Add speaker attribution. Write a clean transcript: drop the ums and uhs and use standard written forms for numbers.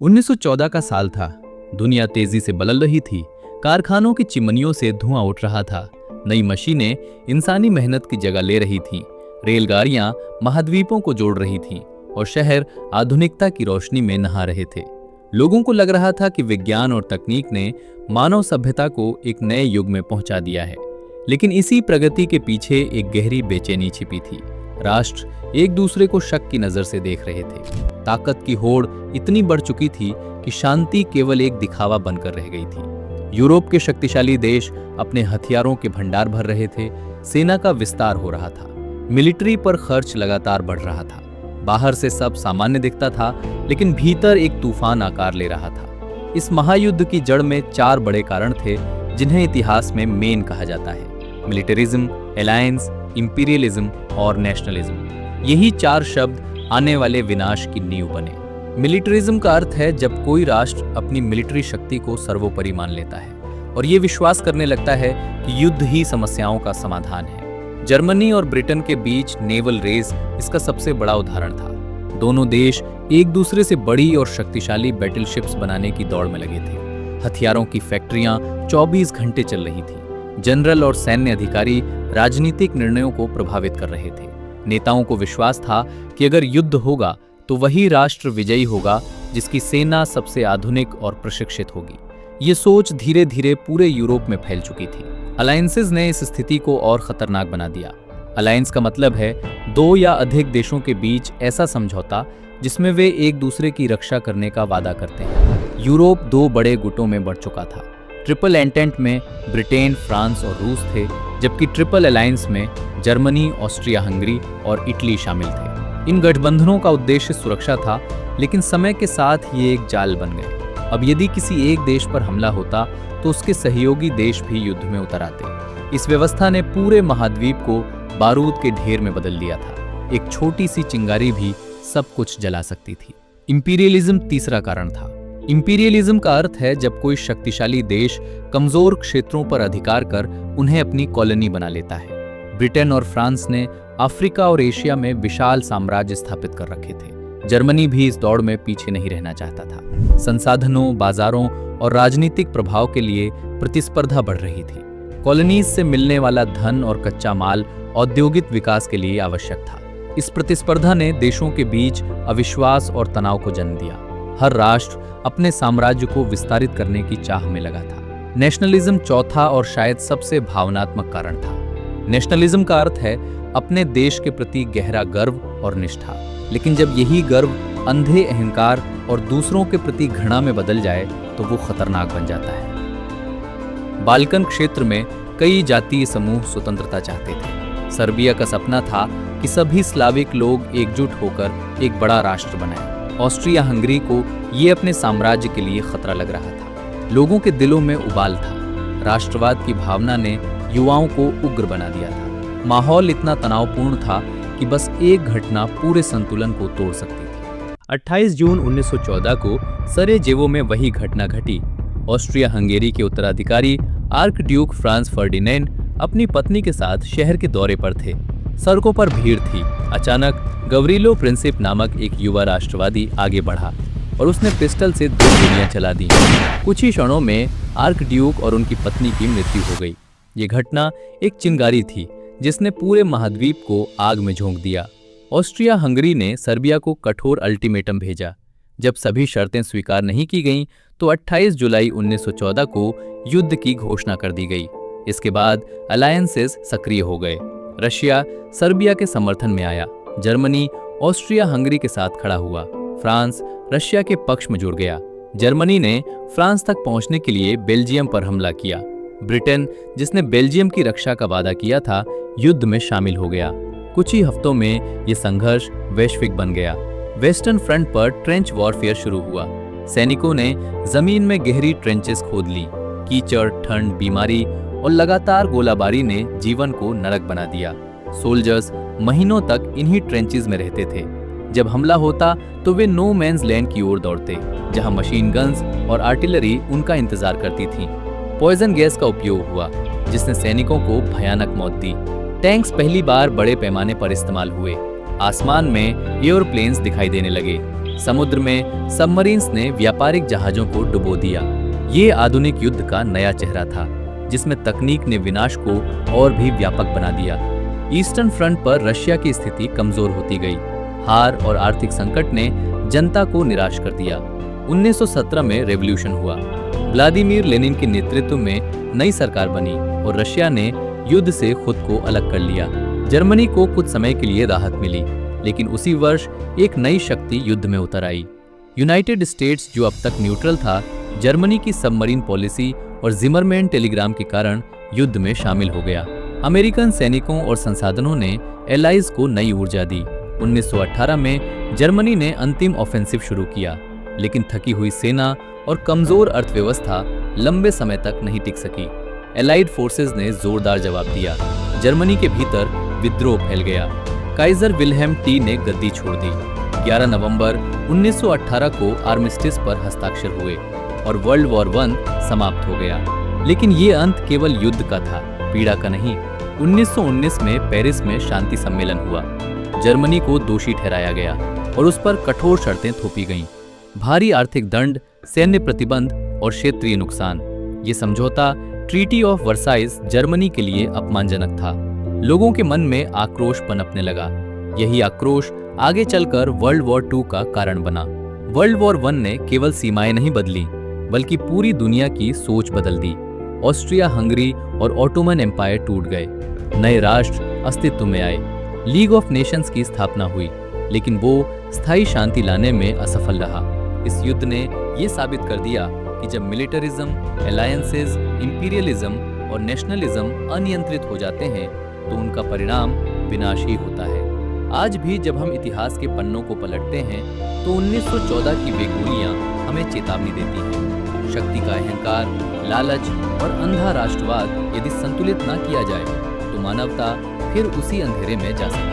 Speaker 1: 1914 का साल था। दुनिया तेजी से बदल रही थी। कारखानों की चिमनियों से धुआं उठ रहा था। नई मशीनें इंसानी मेहनत की जगह ले रही थीं। रेलगाड़ियां महाद्वीपों को जोड़ रही थीं और शहर आधुनिकता की रोशनी में नहा रहे थे। लोगों को लग रहा था कि विज्ञान और तकनीक ने मानव सभ्यता को एक नए युग में पहुंचा दिया है। लेकिन इसी प्रगति के पीछे एक गहरी बेचैनी छिपी थी। राष्ट्र एक दूसरे को शक की नजर से देख रहे थे। ताकत की होड़ इतनी बढ़ चुकी थी कि शांति केवल एक दिखावा बनकर रह गई थी। यूरोप के शक्तिशाली देश अपने हथियारों के भंडार भर रहे थे। सेना का विस्तार हो रहा था। मिलिट्री पर खर्च लगातार बढ़ रहा था। बाहर से सब सामान्य दिखता था, लेकिन भीतर एक तूफान आकार ले रहा था। इस महायुद्ध की जड़ में 4 बड़े कारण थे, जिन्हें इतिहास में मेन कहा जाता है: मिलिटरिज्म, अलायंस, इंपीरियलिज्म और नेशनलिज्म। यही 4 शब्द आने वाले विनाश की नींव बने। मिलिटरिज्म का अर्थ है जब कोई राष्ट्र अपनी मिलिट्री शक्ति को सर्वोपरि मान लेता है और ये विश्वास करने लगता है कि युद्ध ही समस्याओं का समाधान है। जर्मनी और ब्रिटेन के बीच नेवल रेस इसका सबसे बड़ा उदाहरण था। दोनों देश एक दूसरे से बड़ी और शक्तिशाली बैटलशिप्स बनाने की दौड़ में लगे थे। हथियारों की फैक्ट्रियां 24 घंटे चल रही थी। जनरल और सैन्य अधिकारी राजनीतिक निर्णयों को प्रभावित कर रहे थे। नेताओं को विश्वास था कि अगर युद्ध होगा तो वही राष्ट्र विजयी होगा जिसकी सेना सबसे आधुनिक और प्रशिक्षित होगी। ये सोच धीरे धीरे पूरे यूरोप में फैल चुकी थी। अलायंसेस ने इस स्थिति को और खतरनाक बना दिया। अलायंस का मतलब है 2 या अधिक देशों के बीच ऐसा समझौता जिसमें वे एक दूसरे की रक्षा करने का वादा करते हैं। यूरोप 2 बड़े गुटों में बढ़ चुका था। ट्रिपल एंटेंट में ब्रिटेन, फ्रांस और रूस थे, जबकि ट्रिपल अलायंस में जर्मनी, ऑस्ट्रिया हंगरी और इटली शामिल थे। इन गठबंधनों का उद्देश्य सुरक्षा था, लेकिन समय के साथ ये एक जाल बन गए। अब यदि किसी एक देश पर हमला होता तो उसके सहयोगी देश भी युद्ध में उतर आते। इस व्यवस्था ने पूरे महाद्वीप को बारूद के ढेर में बदल दिया था। एक छोटी सी चिंगारी भी सब कुछ जला सकती थी। इंपीरियलिज्म तीसरा कारण था। इंपीरियलिज्म का अर्थ है जब कोई शक्तिशाली देश कमजोर क्षेत्रों पर अधिकार कर उन्हें अपनी कॉलोनी बना लेता है। ब्रिटेन और फ्रांस ने अफ्रीका और एशिया में विशाल साम्राज्य स्थापित कर रखे थे। जर्मनी भी इस दौड़ में पीछे नहीं रहना चाहता था। संसाधनों, बाजारों और राजनीतिक प्रभाव के लिए प्रतिस्पर्धा बढ़ रही थी। कॉलोनीज से मिलने वाला धन और कच्चा माल औद्योगिक विकास के लिए आवश्यक था। इस प्रतिस्पर्धा ने देशों के बीच अविश्वास और तनाव को जन्म दिया। हर राष्ट्र अपने साम्राज्य को विस्तारित करने की चाह में लगा था। नेशनलिज्म चौथा और शायद सबसे भावनात्मक कारण था। नेशनलिज्म का अर्थ है अपने देश के प्रति गहरा गर्व और निष्ठा। लेकिन जब यही गर्व अंधे अहंकार और दूसरों के प्रति घृणा में बदल जाए तो वो खतरनाक बन जाता है। बाल्कन क्षेत्र में कई जातीय समूह स्वतंत्रता चाहते थे। सर्बिया का सपना था कि सभी स्लाविक लोग एकजुट होकर एक बड़ा राष्ट्र बनाएं। ऑस्ट्रिया हंगरी को ये अपने साम्राज्य के लिए खतरा लग रहा था। लोगों के दिलों में उबाल था। राष्ट्रवाद की भावना ने युवाओं को उग्र बना दिया था। माहौल इतना तनावपूर्ण था कि बस एक घटना पूरे संतुलन को तोड़ सकती थी। 28 जून 1914 को सरेजेवो में वही घटना घटी। ऑस्ट्रिया हंगेरी के उत्तराधिकारी आर्क ड्यूक फ्रांस फर्डिनेंड अपनी पत्नी के साथ शहर के दौरे पर थे। सड़कों पर भीड़ थी। अचानक गवरीलो प्रिंसिप नामक एक युवा राष्ट्रवादी आगे बढ़ा और उसने पिस्टल से 2 गोलियां चला दी। कुछ ही क्षणों में आर्क ड्यूक और उनकी पत्नी की मृत्यु हो गई। ये घटना एक चिंगारी थी जिसने पूरे महाद्वीप को आग में झोंक दिया। ऑस्ट्रिया हंगरी ने सर्बिया को कठोर अल्टीमेटम भेजा। जब सभी शर्तें स्वीकार नहीं की गईं, तो 28 जुलाई 1914 को युद्ध की घोषणा कर दी गई। इसके बाद अलायंसेस सक्रिय हो गए। रशिया सर्बिया के समर्थन में आया। जर्मनी ऑस्ट्रिया हंगरी के साथ खड़ा हुआ। फ्रांस रशिया के पक्ष में जुड़ गया। जर्मनी ने फ्रांस तक पहुंचने के लिए बेल्जियम पर हमला किया। ब्रिटेन, जिसने बेल्जियम की रक्षा का वादा किया था, युद्ध में शामिल हो गया। कुछ ही हफ्तों में ये संघर्ष वैश्विक बन गया। वेस्टर्न फ्रंट पर ट्रेंच वॉरफेयर शुरू हुआ। सैनिकों ने जमीन में गहरी ट्रेंचेस खोद ली। कीचड़, ठंड, बीमारी और लगातार गोलाबारी ने जीवन को नरक बना दिया। सोल्जर्स महीनों तक इन्हीं ट्रेंचेस में रहते थे। जब हमला होता तो वे नो मैन्स लैंड की ओर दौड़ते, जहां मशीन गन्स और आर्टिलरी उनका इंतजार करती थी। पॉइजन गैस का उपयोग हुआ, जिसने सैनिकों को भयानक मौत दी। टैंक्स पहली बार बड़े पैमाने पर इस्तेमाल हुए। आसमान में एयरप्लेन्स दिखाई देने लगे। समुद्र में सबमरीन्स ने व्यापारिक जहाजों को डुबो दिया। ये आधुनिक युद्ध का नया चेहरा था, जिसमें तकनीक ने विनाश को और भी व्यापक बना दिया। ईस्टर्न फ्रंट पर रशिया की स्थिति कमजोर होती गई। हार और आर्थिक संकट ने जनता को निराश कर दिया। 1917 में रेवोल्यूशन हुआ। व्लादिमीर लेनिन के नेतृत्व में नई सरकार बनी और रशिया ने युद्ध से खुद को अलग कर लिया। जर्मनी को कुछ समय के लिए राहत मिली, लेकिन उसी वर्ष एक नई शक्ति युद्ध में उतर आई। यूनाइटेड स्टेट्स, जो अब तक न्यूट्रल था, जर्मनी की सबमरीन पॉलिसी और जिमरमैन टेलीग्राम के कारण युद्ध में शामिल हो गया। अमेरिकन सैनिकों और संसाधनों ने एलाइज को नई ऊर्जा दी। 1918 में जर्मनी ने अंतिम ऑफेंसिव शुरू किया, लेकिन थकी हुई सेना और कमजोर अर्थव्यवस्था लंबे समय तक नहीं टिक सकी। एलाइड फोर्सेस ने जोरदार जवाब दिया। जर्मनी के भीतर विद्रोह फैल गया। काइजर विल्हेम टी ने गद्दी छोड़ दी। 11 नवंबर 1918 को आर्मिस्टिस पर हस्ताक्षर हुए और वर्ल्ड वॉर 1 समाप्त हो गया। लेकिन ये अंत केवल युद्ध का था, पीड़ा का नहीं। 1919 में पेरिस में शांति सम्मेलन हुआ। जर्मनी को दोषी ठहराया गया और उस पर कठोर शर्तें थोपी गईं। भारी आर्थिक दंड, सैन्य प्रतिबंध और क्षेत्रीय नुकसान। ये समझौता ट्रीटी ऑफ वर्साइज जर्मनी के लिए अपमानजनक था। लोगों के मन में आक्रोश पनपने लगा। यही आक्रोश आगे चलकर वर्ल्ड वॉर 2 का कारण बना। वर्ल्ड वॉर 1 ने केवल सीमाएं नहीं बदली, बल्कि पूरी दुनिया की सोच बदल दी। ऑस्ट्रिया हंगरी और ऑटोमन एम्पायर टूट गए। नए राष्ट्र अस्तित्व में आए। लीग ऑफ नेशंस की स्थापना हुई, लेकिन वो स्थायी शांति लाने में असफल रहा। इस युद्ध ने ये साबित कर दिया कि जब मिलिटरिज्म, अलायंसेस, इंपीरियलिज्म और नेशनलिज्म अनियंत्रित हो जाते हैं तो उनका परिणाम विनाश ही होता है। आज भी जब हम इतिहास के पन्नों को पलटते हैं तो 1914 की वे गोलियां हमें चेतावनी देती हैं। शक्ति का अहंकार, लालच और अंधा राष्ट्रवाद यदि संतुलित ना किया जाए तो मानवता फिर उसी अंधेरे में जा सकती है।